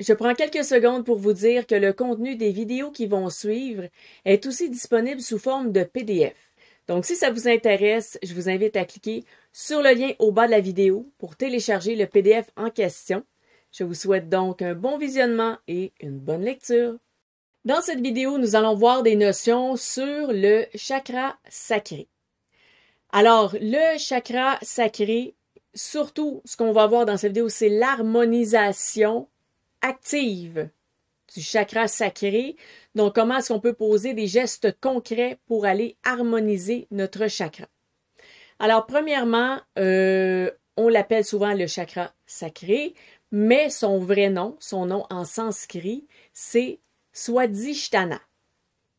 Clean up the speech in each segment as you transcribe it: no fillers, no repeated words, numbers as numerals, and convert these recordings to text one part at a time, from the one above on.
je prends quelques secondes pour vous dire que le contenu des vidéos qui vont suivre est aussi disponible sous forme de PDF. Donc, si ça vous intéresse, je vous invite à cliquer sur le lien au bas de la vidéo pour télécharger le PDF en question. Je vous souhaite donc un bon visionnement et une bonne lecture. Dans cette vidéo, nous allons voir des notions sur le chakra sacré. Alors, le chakra sacré, surtout ce qu'on va voir dans cette vidéo, c'est l'harmonisation active du chakra sacré. Donc, comment est-ce qu'on peut poser des gestes concrets pour aller harmoniser notre chakra? Alors, premièrement, on l'appelle souvent le chakra sacré, mais son vrai nom, son nom en sanskrit, c'est Swadhisthana.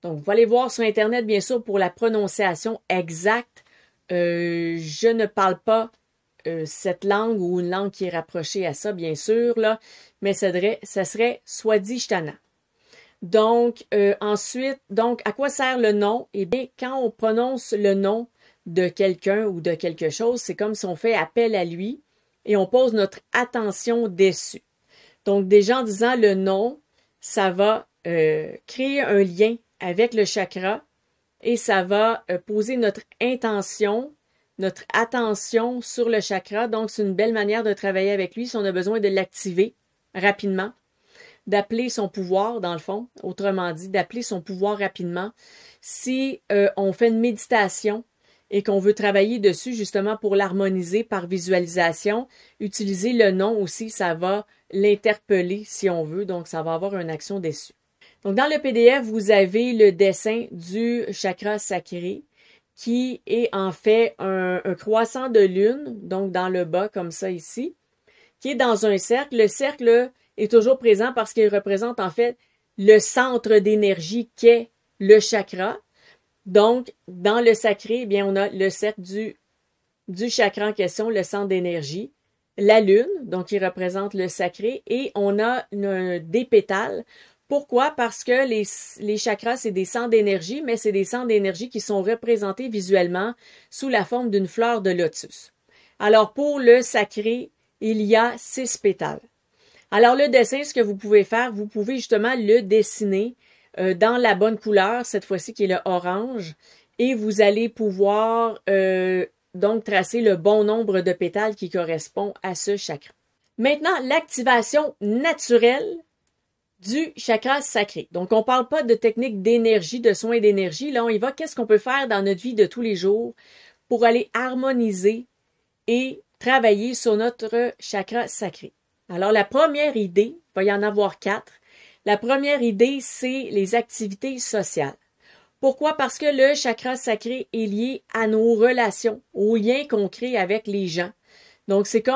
Donc, vous allez voir sur Internet, bien sûr, pour la prononciation exacte. Je ne parle pas cette langue ou une langue qui est rapprochée à ça, bien sûr, là, mais ça serait Swadhisthana. Donc, ensuite, à quoi sert le nom? Eh bien, quand on prononce le nom de quelqu'un ou de quelque chose, c'est comme si on fait appel à lui et on pose notre attention dessus. Donc, déjà en disant le nom, ça va créer un lien avec le chakra et ça va poser notre intention, notre attention sur le chakra. Donc, c'est une belle manière de travailler avec lui si on a besoin de l'activer rapidement, d'appeler son pouvoir, dans le fond, autrement dit, d'appeler son pouvoir rapidement. Si on fait une méditation et qu'on veut travailler dessus justement pour l'harmoniser par visualisation, utiliser le nom aussi, ça va l'interpeller si on veut, donc ça va avoir une action dessus. Donc, dans le PDF, vous avez le dessin du chakra sacré qui est en fait un croissant de lune, donc dans le bas, comme ça ici, qui est dans un cercle. Le cercle est toujours présent parce qu'il représente en fait le centre d'énergie qu'est le chakra. Donc, dans le sacré, eh bien, on a le cercle du chakra en question, le centre d'énergie, la lune, donc qui représente le sacré, et on a des pétales. Pourquoi? Parce que les chakras, c'est des centres d'énergie, mais c'est des centres d'énergie qui sont représentés visuellement sous la forme d'une fleur de lotus. Alors, pour le sacré, il y a 6 pétales. Alors, le dessin, ce que vous pouvez faire, vous pouvez justement le dessiner dans la bonne couleur, cette fois-ci qui est le orange, et vous allez pouvoir donc tracer le bon nombre de pétales qui correspond à ce chakra. Maintenant, l'activation naturelle du chakra sacré. Donc, on ne parle pas de technique d'énergie, de soins d'énergie. Là, on y va. Qu'est-ce qu'on peut faire dans notre vie de tous les jours pour aller harmoniser et travailler sur notre chakra sacré? Alors, la première idée, il va y en avoir 4. La première idée, c'est les activités sociales. Pourquoi? Parce que le chakra sacré est lié à nos relations, aux liens qu'on crée avec les gens. Donc, c'est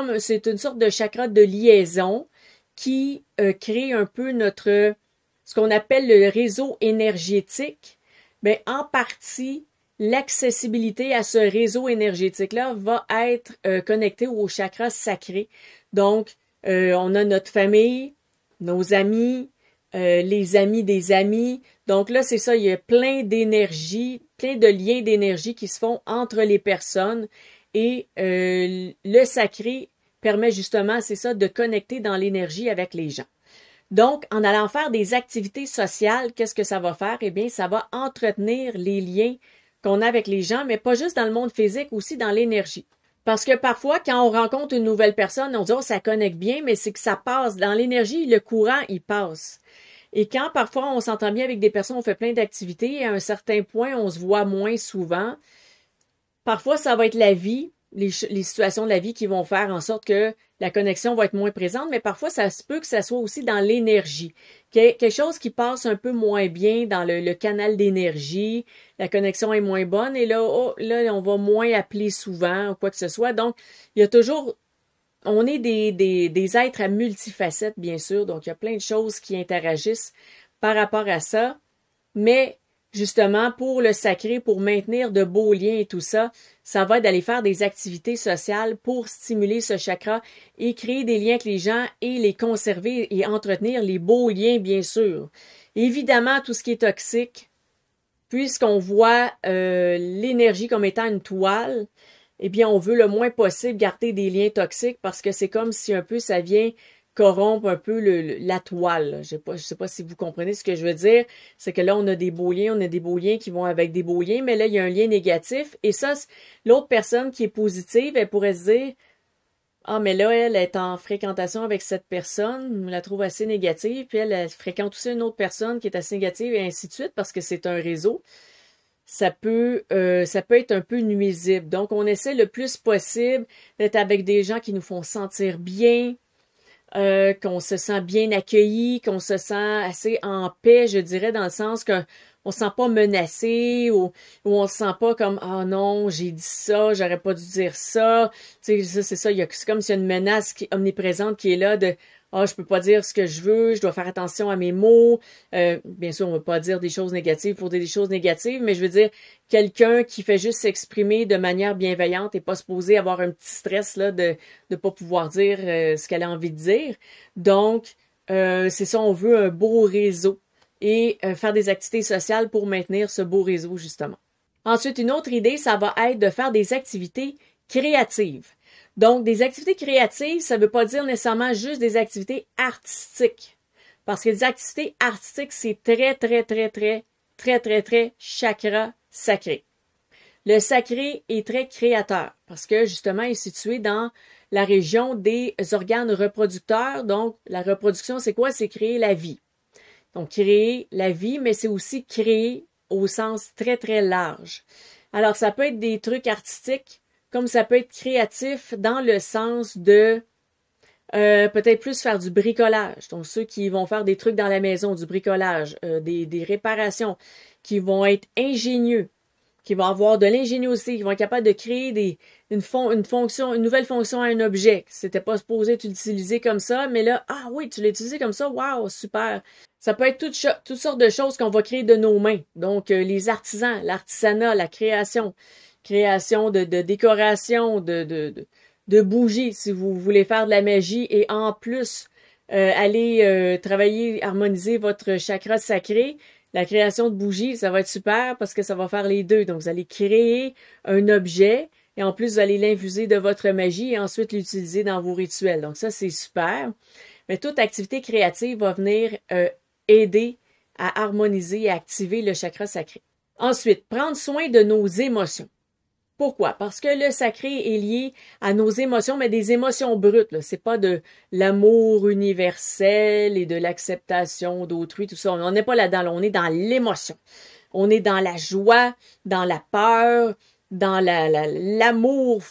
une sorte de chakra de liaison qui crée un peu ce qu'on appelle le réseau énergétique. Mais en partie, l'accessibilité à ce réseau énergétique-là va être connectée au chakra sacré. Donc, on a notre famille, nos amis, les amis des amis. Donc là, c'est ça, il y a plein d'énergie, plein de liens d'énergie qui se font entre les personnes. Et le sacré permet justement, c'est ça, de connecter dans l'énergie avec les gens. Donc, en allant faire des activités sociales, qu'est-ce que ça va faire? Eh bien, ça va entretenir les liens qu'on a avec les gens, mais pas juste dans le monde physique, aussi dans l'énergie. Parce que parfois, quand on rencontre une nouvelle personne, on dit « Oh, ça connecte bien », mais c'est que ça passe. Dans l'énergie, le courant, il passe. Et quand parfois, on s'entend bien avec des personnes, on fait plein d'activités, et à un certain point, on se voit moins souvent. Parfois, ça va être la vie, les situations de la vie qui vont faire en sorte que la connexion va être moins présente, mais parfois, ça se peut que ça soit aussi dans l'énergie. Quelque chose qui passe un peu moins bien dans le canal d'énergie, la connexion est moins bonne, et là, on va moins appeler souvent ou quoi que ce soit. Donc, il y a toujours, on est des êtres à multifacettes, bien sûr, donc il y a plein de choses qui interagissent par rapport à ça, mais justement, pour le sacré, pour maintenir de beaux liens et tout ça, ça va être d'aller faire des activités sociales pour stimuler ce chakra et créer des liens avec les gens et les conserver et entretenir les beaux liens, bien sûr. Évidemment, tout ce qui est toxique, puisqu'on voit l'énergie comme étant une toile, eh bien, on veut le moins possible garder des liens toxiques parce que c'est comme si un peu ça vient corrompre un peu la toile. Là. Je sais pas si vous comprenez ce que je veux dire. C'est que là, on a des beaux liens, on a des beaux liens qui vont avec des beaux liens, mais là, il y a un lien négatif. Et ça, l'autre personne qui est positive, elle pourrait se dire, ah, mais là, elle est en fréquentation avec cette personne, on la trouve assez négative, puis elle fréquente aussi une autre personne qui est assez négative, et ainsi de suite, parce que c'est un réseau. Ça peut être un peu nuisible. Donc, on essaie le plus possible d'être avec des gens qui nous font sentir bien, qu'on se sent bien accueilli, qu'on se sent assez en paix, je dirais, dans le sens qu'on ne se sent pas menacé ou on se sent pas comme ah non, j'ai dit ça, j'aurais pas dû dire ça. Tu sais, ça, c'est ça, c'est comme s'il y a une menace omniprésente qui est là de ah, je peux pas dire ce que je veux, je dois faire attention à mes mots. Bien sûr, on ne veut pas dire des choses négatives pour dire des choses négatives, mais je veux dire, quelqu'un qui fait juste s'exprimer de manière bienveillante et pas supposé avoir un petit stress là de pas pouvoir dire ce qu'elle a envie de dire. Donc, c'est ça, on veut un beau réseau et faire des activités sociales pour maintenir ce beau réseau, justement. Ensuite, une autre idée, ça va être de faire des activités créatives. Donc, des activités créatives, ça ne veut pas dire nécessairement juste des activités artistiques. Parce que des activités artistiques, c'est très chakra sacré. Le sacré est très créateur parce que justement, il est situé dans la région des organes reproducteurs. Donc, la reproduction, c'est quoi? C'est créer la vie. Donc, créer la vie, mais c'est aussi créer au sens très large. Alors, ça peut être des trucs artistiques, comme ça peut être créatif dans le sens de peut-être plus faire du bricolage. Donc, ceux qui vont faire des trucs dans la maison, du bricolage, des réparations, qui vont être ingénieux, qui vont avoir de l'ingéniosité, qui vont être capables de créer une nouvelle fonction à un objet. C'était pas supposé être utilisé comme ça, mais là, ah oui, tu l'as utilisé comme ça, waouh, super. Ça peut être toutes sortes de choses qu'on va créer de nos mains. Donc, les artisans, l'artisanat, la création de décoration, de bougies, si vous voulez faire de la magie et en plus aller travailler, harmoniser votre chakra sacré, la création de bougies, ça va être super parce que ça va faire les deux. Donc, vous allez créer un objet et en plus, vous allez l'infuser de votre magie et ensuite l'utiliser dans vos rituels. Donc, ça, c'est super. Mais toute activité créative va venir aider à harmoniser et à activer le chakra sacré. Ensuite, prendre soin de nos émotions. Pourquoi? Parce que le sacré est lié à nos émotions, mais des émotions brutes. C'est pas de l'amour universel et de l'acceptation d'autrui, tout ça. On n'est pas là-dedans. Là. On est dans l'émotion. On est dans la joie, dans la peur, dans l'amour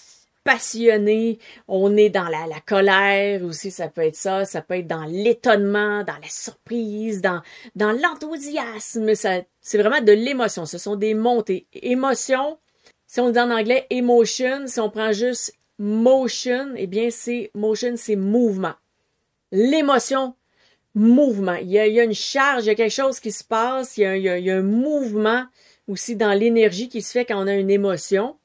passionné. On est dans la colère aussi, ça peut être ça. Ça peut être dans l'étonnement, dans la surprise, dans l'enthousiasme. C'est vraiment de l'émotion. Ce sont des montées. Émotion. Si on dit en anglais emotion, si on prend juste motion, eh bien motion, c'est mouvement. L'émotion, mouvement. Il y a une charge, il y a quelque chose qui se passe, il y a un mouvement aussi dans l'énergie qui se fait quand on a une émotion.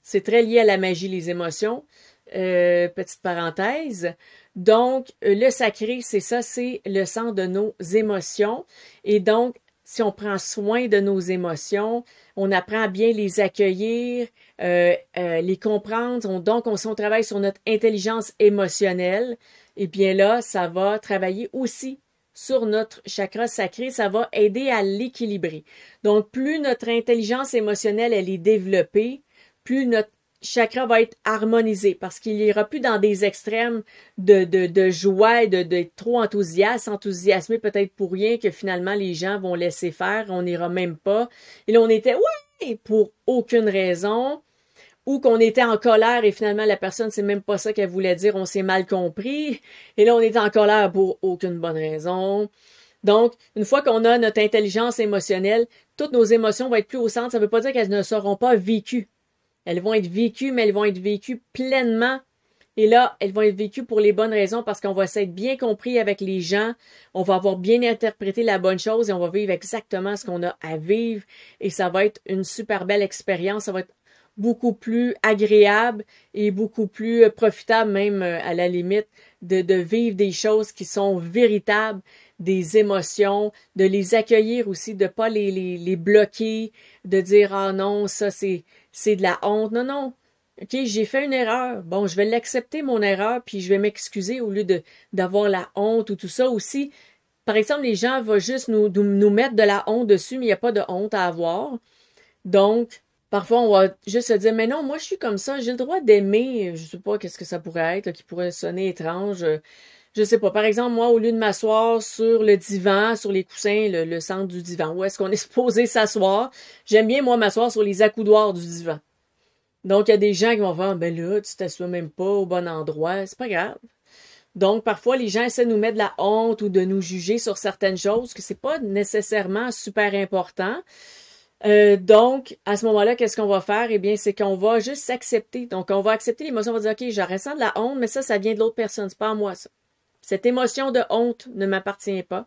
C'est très lié à la magie, les émotions. Petite parenthèse. Donc, le sacré, c'est ça, c'est le centre de nos émotions. Et donc, si on prend soin de nos émotions, on apprend à bien les accueillir, les comprendre. Donc, si on travaille sur notre intelligence émotionnelle, et bien là, ça va travailler aussi sur notre chakra sacré, ça va aider à l'équilibrer. Donc, plus notre intelligence émotionnelle, elle est développée, plus notre chakra va être harmonisé parce qu'il n'ira plus dans des extrêmes de joie et d'être trop enthousiasmé peut-être pour rien que finalement les gens vont laisser faire, on n'ira même pas. Et là, on était ouais pour aucune raison ou qu'on était en colère et finalement la personne, c'est même pas ça qu'elle voulait dire, on s'est mal compris. Et là, on était en colère pour aucune bonne raison. Donc, une fois qu'on a notre intelligence émotionnelle, toutes nos émotions vont être plus au centre. Ça ne veut pas dire qu'elles ne seront pas vécues. Elles vont être vécues, mais elles vont être vécues pleinement. Et là, elles vont être vécues pour les bonnes raisons parce qu'on va s'être bien compris avec les gens. On va avoir bien interprété la bonne chose et on va vivre exactement ce qu'on a à vivre. Et ça va être une super belle expérience. Ça va être beaucoup plus agréable et beaucoup plus profitable même à la limite de vivre des choses qui sont véritables, des émotions, de les accueillir aussi, de pas les bloquer, de dire « Ah non, ça c'est de la honte. » Non, non. OK, j'ai fait une erreur. Bon, je vais l'accepter, mon erreur, puis je vais m'excuser au lieu d'avoir la honte ou tout ça. Aussi, par exemple, les gens vont juste nous mettre de la honte dessus, mais il n'y a pas de honte à avoir. Donc, parfois, on va juste se dire, mais non, moi, je suis comme ça, j'ai le droit d'aimer. Je sais pas qu'est-ce que ça pourrait être, là, qui pourrait sonner étrange. Je sais pas. Par exemple, moi, au lieu de m'asseoir sur le divan, sur les coussins, le centre du divan, où est-ce qu'on est supposé s'asseoir, j'aime bien, moi, m'asseoir sur les accoudoirs du divan. Donc, il y a des gens qui vont faire, ben là, tu t'assois même pas au bon endroit. C'est pas grave. Donc, parfois, les gens essaient de nous mettre de la honte ou de nous juger sur certaines choses, que c'est pas nécessairement super important. Donc, à ce moment-là, qu'est-ce qu'on va faire? Eh bien, c'est qu'on va juste s'accepter. Donc, on va accepter l'émotion, on va dire, OK, je ressens de la honte, mais ça vient de l'autre personne, c'est pas à moi, ça. Cette émotion de honte ne m'appartient pas.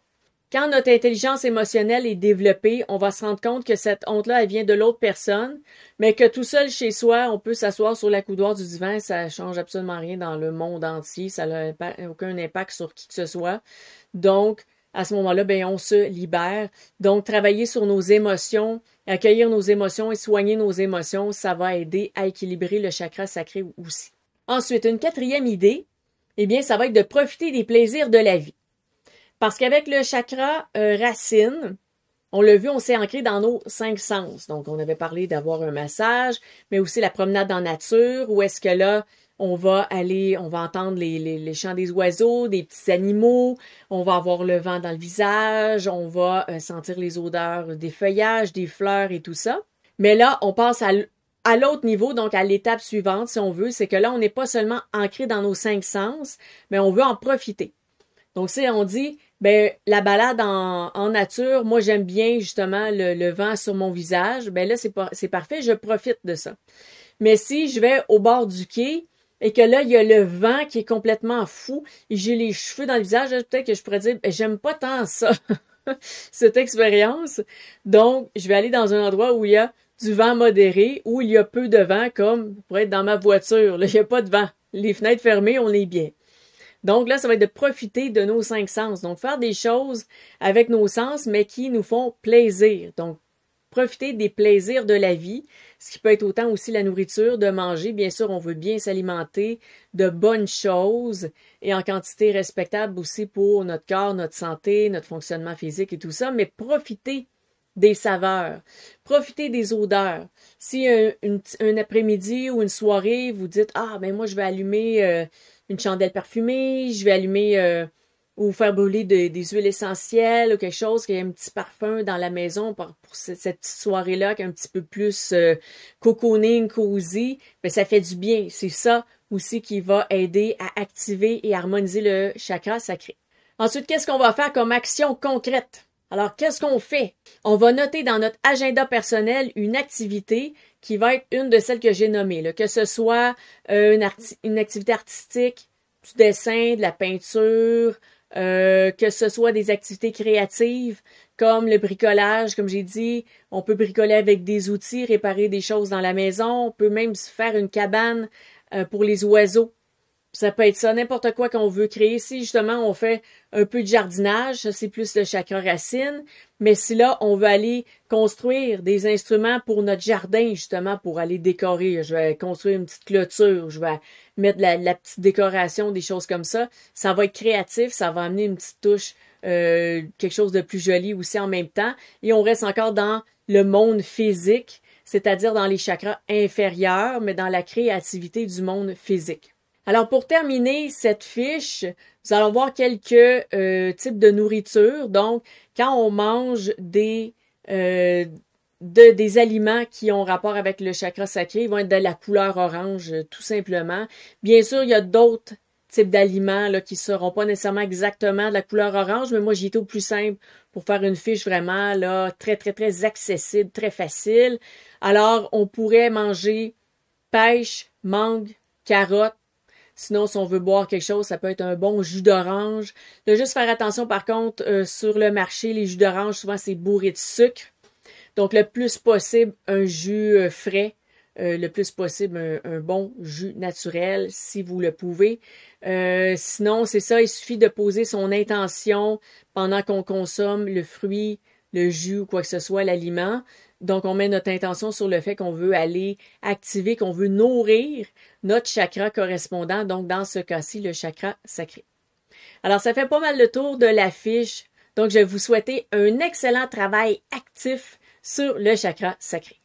Quand notre intelligence émotionnelle est développée, on va se rendre compte que cette honte-là, elle vient de l'autre personne, mais que tout seul chez soi, on peut s'asseoir sur l'accoudoir du divan, ça change absolument rien dans le monde entier, ça n'a aucun impact sur qui que ce soit. Donc, à ce moment-là, ben, on se libère. Donc, travailler sur nos émotions, accueillir nos émotions et soigner nos émotions, ça va aider à équilibrer le chakra sacré aussi. Ensuite, une quatrième idée, eh bien, ça va être de profiter des plaisirs de la vie. Parce qu'avec le chakra racine, on l'a vu, on s'est ancré dans nos 5 sens. Donc, on avait parlé d'avoir un massage, mais aussi la promenade en nature, où est-ce que là, on va entendre les chants des oiseaux, des petits animaux, on va avoir le vent dans le visage, on va sentir les odeurs des feuillages, des fleurs et tout ça. Mais là, on passe à l'autre niveau, donc à l'étape suivante, si on veut, c'est que là, on n'est pas seulement ancré dans nos 5 sens, mais on veut en profiter. Donc, si on dit, ben, la balade en nature, moi, j'aime bien, justement, le vent sur mon visage, ben là, c'est parfait, je profite de ça. Mais si je vais au bord du quai, et que là, il y a le vent qui est complètement fou, et j'ai les cheveux dans le visage, peut-être que je pourrais dire, ben, j'aime pas tant ça, cette expérience. Donc, je vais aller dans un endroit où il y a du vent modéré, où il y a peu de vent, comme pour être dans ma voiture. Là, il n'y a pas de vent. Les fenêtres fermées, on est bien. Donc là, ça va être de profiter de nos 5 sens. Donc, faire des choses avec nos sens, mais qui nous font plaisir. Donc, profiter des plaisirs de la vie, ce qui peut être autant aussi la nourriture, de manger. Bien sûr, on veut bien s'alimenter de bonnes choses et en quantité respectable aussi pour notre corps, notre santé, notre fonctionnement physique et tout ça, mais profiter des saveurs, profiter des odeurs. Si un après-midi ou une soirée, vous dites, ah, ben moi, je vais allumer une chandelle parfumée, je vais allumer ou faire brûler des huiles essentielles ou quelque chose qui ait un petit parfum dans la maison pour cette petite soirée-là qui est un petit peu plus cocooning, cozy, ben ça fait du bien. C'est ça aussi qui va aider à activer et harmoniser le chakra sacré. Ensuite, qu'est-ce qu'on va faire comme action concrète? Alors, qu'est-ce qu'on fait? On va noter dans notre agenda personnel une activité qui va être une de celles que j'ai nommées, là, que ce soit une activité artistique, du dessin, de la peinture, que ce soit des activités créatives comme le bricolage, comme j'ai dit, on peut bricoler avec des outils, réparer des choses dans la maison, on peut même se faire une cabane pour les oiseaux. Ça peut être ça, n'importe quoi qu'on veut créer. Si justement on fait un peu de jardinage, ça c'est plus le chakra racine, mais si là on veut aller construire des instruments pour notre jardin, justement pour aller décorer, je vais construire une petite clôture, je vais mettre la petite décoration, des choses comme ça va être créatif, ça va amener une petite touche, quelque chose de plus joli aussi en même temps, et on reste encore dans le monde physique, c'est-à-dire dans les chakras inférieurs, mais dans la créativité du monde physique. Alors, pour terminer cette fiche, nous allons voir quelques types de nourriture. Donc, quand on mange des aliments qui ont rapport avec le chakra sacré, ils vont être de la couleur orange, tout simplement. Bien sûr, il y a d'autres types d'aliments là, qui seront pas nécessairement exactement de la couleur orange, mais moi, j'ai été au plus simple pour faire une fiche vraiment là très, très, très accessible, très facile. Alors, on pourrait manger pêche, mangue, carotte. Sinon, si on veut boire quelque chose, ça peut être un bon jus d'orange. De juste faire attention, par contre, sur le marché, les jus d'orange, souvent, c'est bourré de sucre. Donc, le plus possible, un jus frais. Le plus possible, un bon jus naturel, si vous le pouvez. Sinon, c'est ça, il suffit de poser son intention pendant qu'on consomme le fruit, le jus ou quoi que ce soit, l'aliment. Donc, on met notre intention sur le fait qu'on veut aller activer, qu'on veut nourrir notre chakra correspondant, donc dans ce cas-ci, le chakra sacré. Alors, ça fait pas mal le tour de la fiche. Donc, je vais vous souhaiter un excellent travail actif sur le chakra sacré.